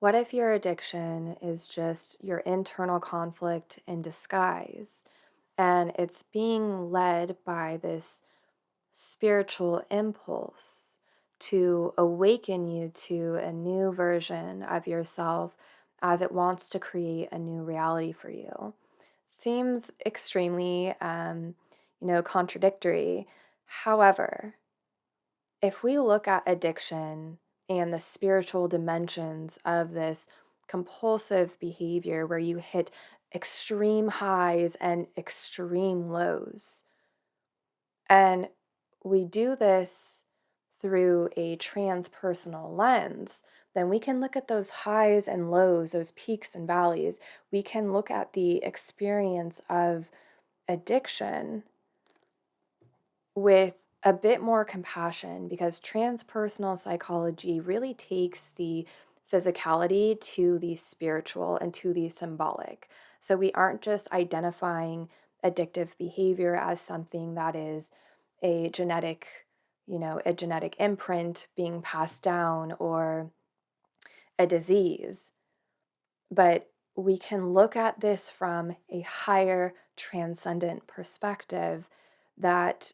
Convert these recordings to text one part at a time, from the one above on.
What if your addiction is just your internal conflict in disguise and it's being led by this spiritual impulse to awaken you to a new version of yourself as it wants to create a new reality for you? Seems extremely, contradictory. However, if we look at addiction and the spiritual dimensions of this compulsive behavior where you hit extreme highs and extreme lows, and we do this through a transpersonal lens, then we can look at those highs and lows, those peaks and valleys. We can look at the experience of addiction with a bit more compassion because transpersonal psychology really takes the physicality to the spiritual and to the symbolic. So we aren't just identifying addictive behavior as something that is a genetic, a genetic imprint being passed down or a disease, but we can look at this from a higher transcendent perspective that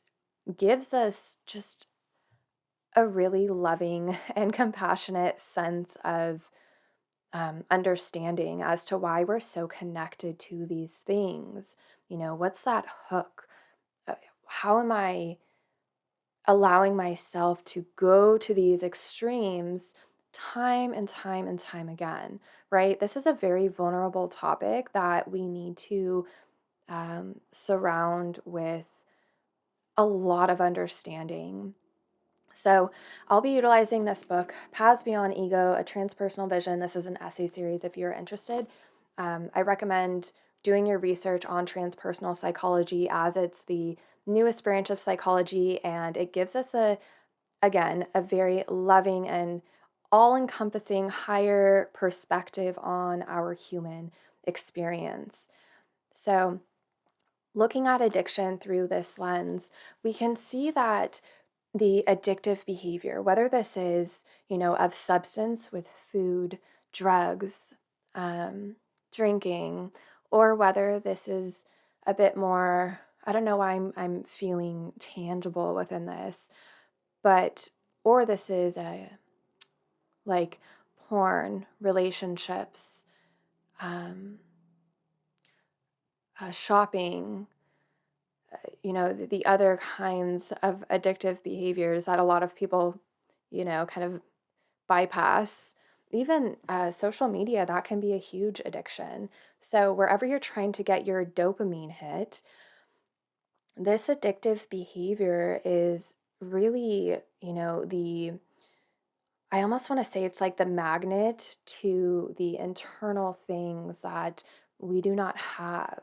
gives us just a really loving and compassionate sense of understanding as to why we're so connected to these things. What's that hook? How am I allowing myself to go to these extremes time and time and time again, right? This is a very vulnerable topic that we need to surround with a lot of understanding. So, I'll be utilizing this book, Paths Beyond Ego, A Transpersonal Vision. This is an essay series if you're interested. I recommend doing your research on transpersonal psychology as it's the newest branch of psychology, and it gives us again, a very loving and all encompassing higher perspective on our human experience. So, looking at addiction through this lens, we can see that the addictive behavior, whether this is, of substance with food, drugs, drinking, or whether this is a bit more, I don't know why I'm feeling tangible within this, but, or this is like porn, relationships, um, shopping, the other kinds of addictive behaviors that a lot of people, kind of bypass. Even social media, that can be a huge addiction. So, wherever you're trying to get your dopamine hit, this addictive behavior is really, I almost want to say it's like the magnet to the internal things that we do not have.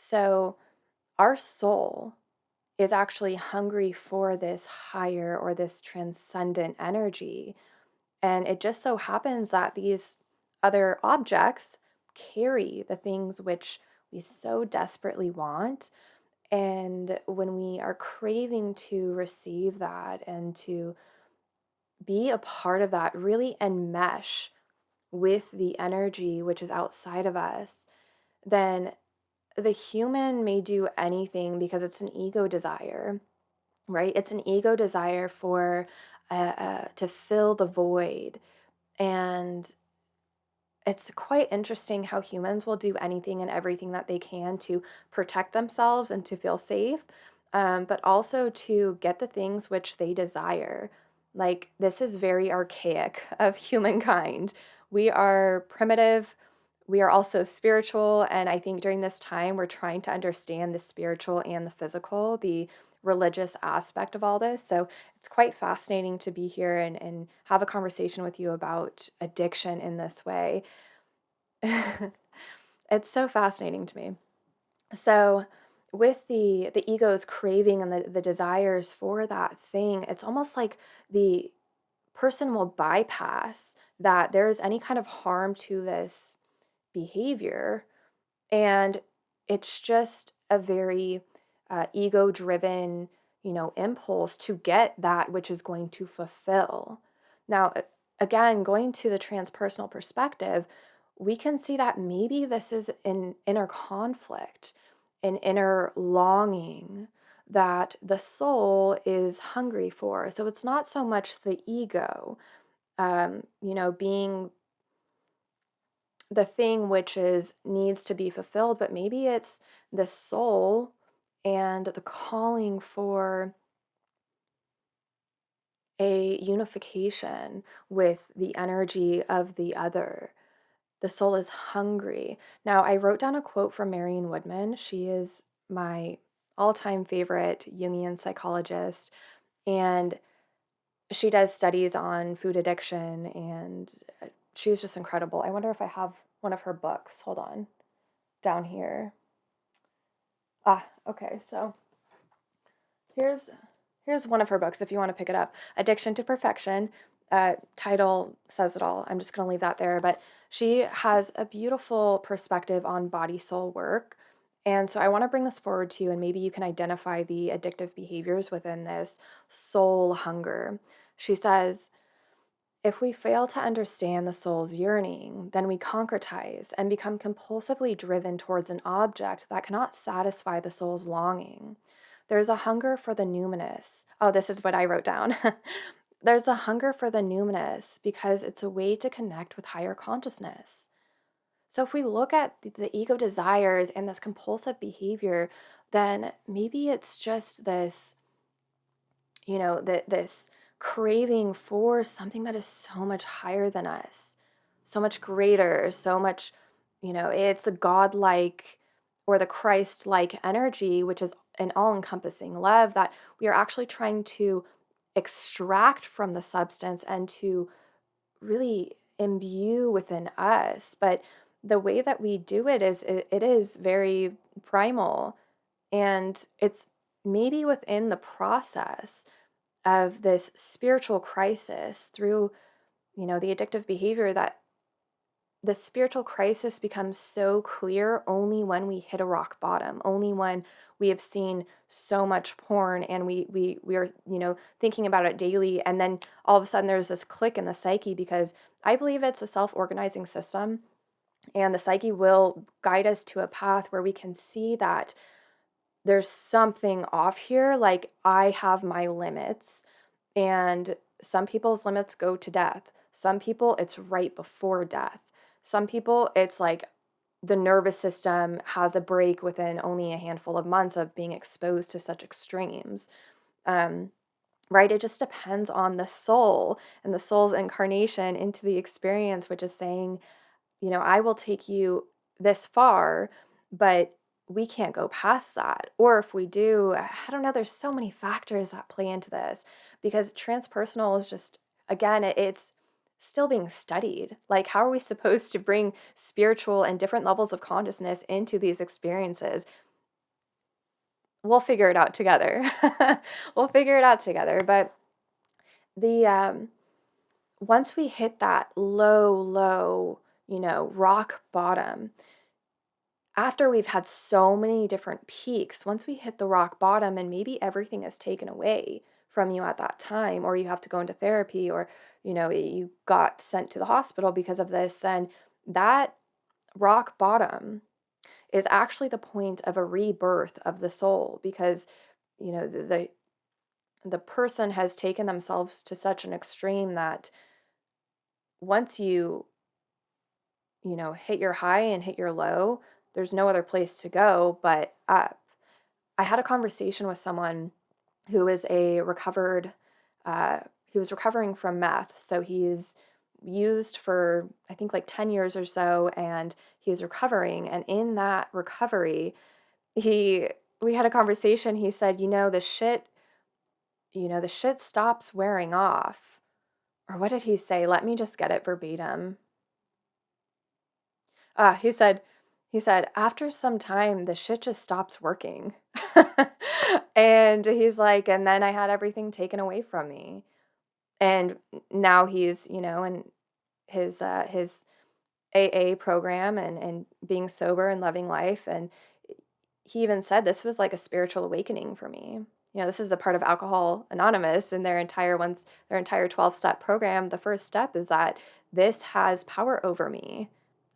So, our soul is actually hungry for this higher or this transcendent energy. And it just so happens that these other objects carry the things which we so desperately want. And when we are craving to receive that and to be a part of that, really enmesh with the energy which is outside of us, then the human may do anything because it's an ego desire, right? It's an ego desire for to fill the void. And it's quite interesting how humans will do anything and everything that they can to protect themselves and to feel safe, but also to get the things which they desire. Like, this is very archaic of humankind. We are primitive. We are also spiritual. And I think during this time, we're trying to understand the spiritual and the physical, the religious aspect of all this. So it's quite fascinating to be here and have a conversation with you about addiction in this way. It's so fascinating to me. So with the ego's craving and the desires for that thing, it's almost like the person will bypass that there is any kind of harm to this behavior, and it's just a very ego driven, impulse to get that which is going to fulfill. Now, again, going to the transpersonal perspective, we can see that maybe this is an inner conflict, an inner longing that the soul is hungry for. So it's not so much the ego, being the thing which is needs to be fulfilled, but maybe it's the soul and the calling for a unification with the energy of the other. The soul is hungry. Now, I wrote down a quote from Marion Woodman. She is my all time favorite Jungian psychologist, and she does studies on food addiction, and she's just incredible. I wonder if I have one of her books. Hold on, down here. Okay, so here's one of her books if you want to pick it up. Addiction to Perfection. Title says it all. I'm just going to leave that there. But she has a beautiful perspective on body soul work. And so I want to bring this forward to you, and maybe you can identify the addictive behaviors within this soul hunger. She says, if we fail to understand the soul's yearning, then we concretize and become compulsively driven towards an object that cannot satisfy the soul's longing. There's a hunger for the numinous. Oh, this is what I wrote down. There's a hunger for the numinous because it's a way to connect with higher consciousness. So if we look at the ego desires and this compulsive behavior, then maybe it's just this, this craving for something that is so much higher than us, so much greater, so much, it's a godlike or the Christ-like energy, which is an all-encompassing love that we are actually trying to extract from the substance and to really imbue within us. But the way that we do it is very primal, and it's maybe within the process of this spiritual crisis through, the addictive behavior, that the spiritual crisis becomes so clear only when we hit a rock bottom, only when we have seen so much porn and we are, thinking about it daily, and then all of a sudden there's this click in the psyche, because I believe it's a self-organizing system, and the psyche will guide us to a path where we can see that there's something off here. Like, I have my limits, and some people's limits go to death. Some people, it's right before death. Some people, it's like the nervous system has a break within only a handful of months of being exposed to such extremes. Right? It just depends on the soul and the soul's incarnation into the experience, which is saying, I will take you this far, but we can't go past that. Or if we do, I don't know, there's so many factors that play into this, because transpersonal is just, again, it's still being studied. Like, how are we supposed to bring spiritual and different levels of consciousness into these experiences? We'll figure it out together. We'll figure it out together. But the once we hit that low, rock bottom, after we've had so many different peaks, once we hit the rock bottom and maybe everything is taken away from you at that time, or you have to go into therapy, or, you got sent to the hospital because of this, then that rock bottom is actually the point of a rebirth of the soul, because, the person has taken themselves to such an extreme that once hit your high and hit your low, there's no other place to go but up. I had a conversation with someone who is he was recovering from meth. So he's used for, I think, like 10 years or so, and he's recovering. And in that recovery, we had a conversation. He said, the shit stops wearing off. Or what did he say? Let me just get it verbatim. He said, after some time, the shit just stops working. And he's like, and then I had everything taken away from me. And now he's, in his AA program, and being sober and loving life. And he even said, this was like a spiritual awakening for me. this is a part of Alcohol Anonymous and their entire 12-step program. The first step is that this has power over me.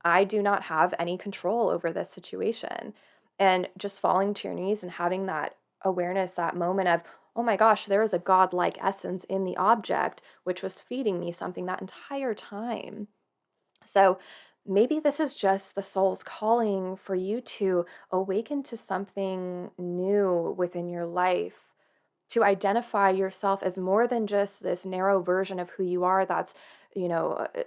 I do not have any control over this situation. And just falling to your knees and having that awareness, that moment of, oh my gosh, there is a godlike essence in the object, which was feeding me something that entire time. So maybe this is just the soul's calling for you to awaken to something new within your life, to identify yourself as more than just this narrow version of who you are that's,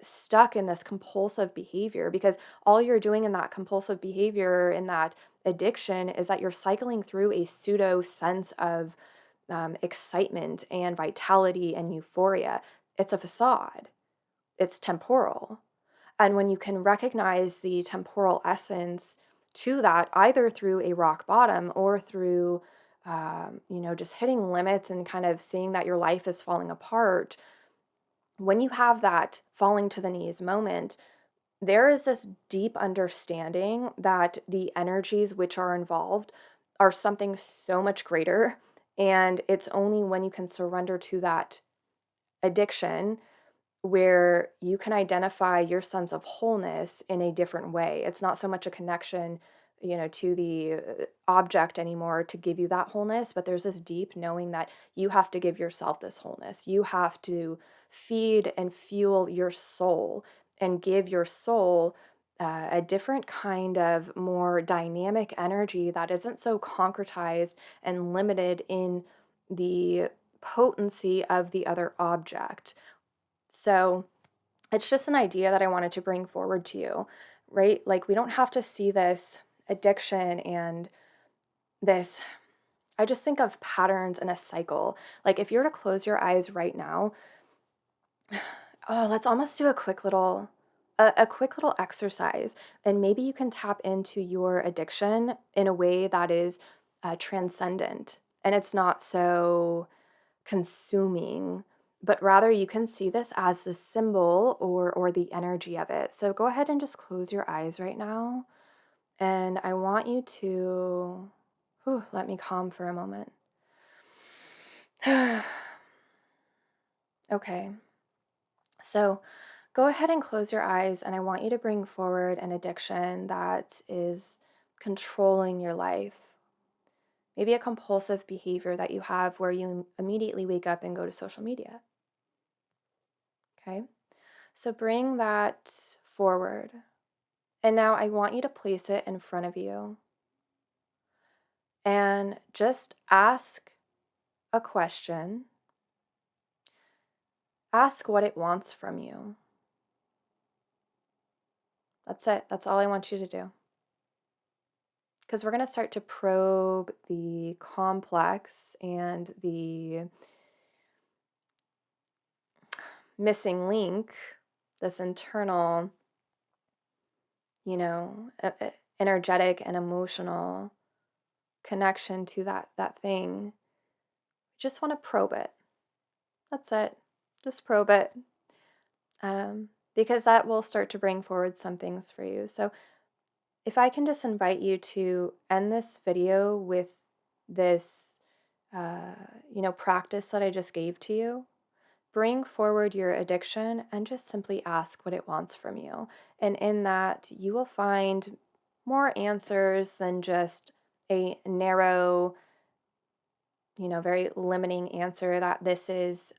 stuck in this compulsive behavior, because all you're doing in that compulsive behavior, in that addiction, is that you're cycling through a pseudo sense of excitement and vitality and euphoria. It's a facade, it's temporal. And when you can recognize the temporal essence to that, either through a rock bottom or through, just hitting limits and kind of seeing that your life is falling apart, when you have that falling to the knees moment, there is this deep understanding that the energies which are involved are something so much greater. And it's only when you can surrender to that addiction where you can identify your sense of wholeness in a different way. It's not so much a connection, to the object anymore to give you that wholeness, but there's this deep knowing that you have to give yourself this wholeness. You have to feed and fuel your soul and give your soul a different kind of more dynamic energy that isn't so concretized and limited in the potency of the other object. So it's just an idea that I wanted to bring forward to you, right? Like, we don't have to see this addiction and this. I just think of patterns in a cycle. Like, if you were to close your eyes right now, let's almost do a quick little exercise, and maybe you can tap into your addiction in a way that is transcendent, and it's not so consuming, but rather you can see this as the symbol or the energy of it. So go ahead and just close your eyes right now, and I want you to let me calm for a moment. Okay. So go ahead and close your eyes, and I want you to bring forward an addiction that is controlling your life. Maybe a compulsive behavior that you have where you immediately wake up and go to social media. Okay, so bring that forward. And now I want you to place it in front of you and just ask a question. Ask what it wants from you. That's it. That's all I want you to do. Because we're going to start to probe the complex and the missing link, this internal, energetic and emotional connection to that thing. Just want to probe it. That's it. Just probe it. Because that will start to bring forward some things for you. So if I can just invite you to end this video with this, practice that I just gave to you. Bring forward your addiction and just simply ask what it wants from you. And in that, you will find more answers than just a narrow, very limiting answer that this is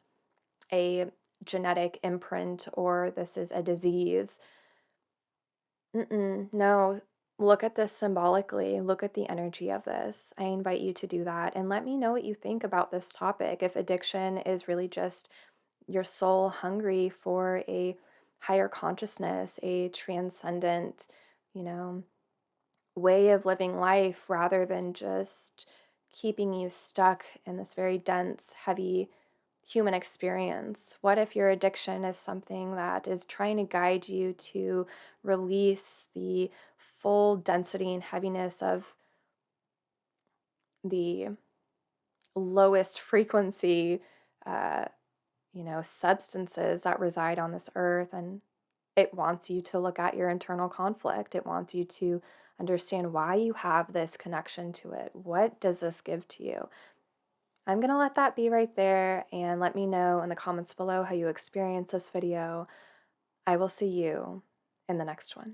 a genetic imprint or this is a disease. No, look at this symbolically. Look at the energy of this. I invite you to do that and let me know what you think about this topic. If addiction is really just your soul hungry for a higher consciousness, a transcendent, way of living life rather than just keeping you stuck in this very dense, heavy human experience. What if your addiction is something that is trying to guide you to release the full density and heaviness of the lowest frequency, substances that reside on this earth, and it wants you to look at your internal conflict. It wants you to understand why you have this connection to it. What does this give to you? I'm going to let that be right there and let me know in the comments below how you experience this video. I will see you in the next one.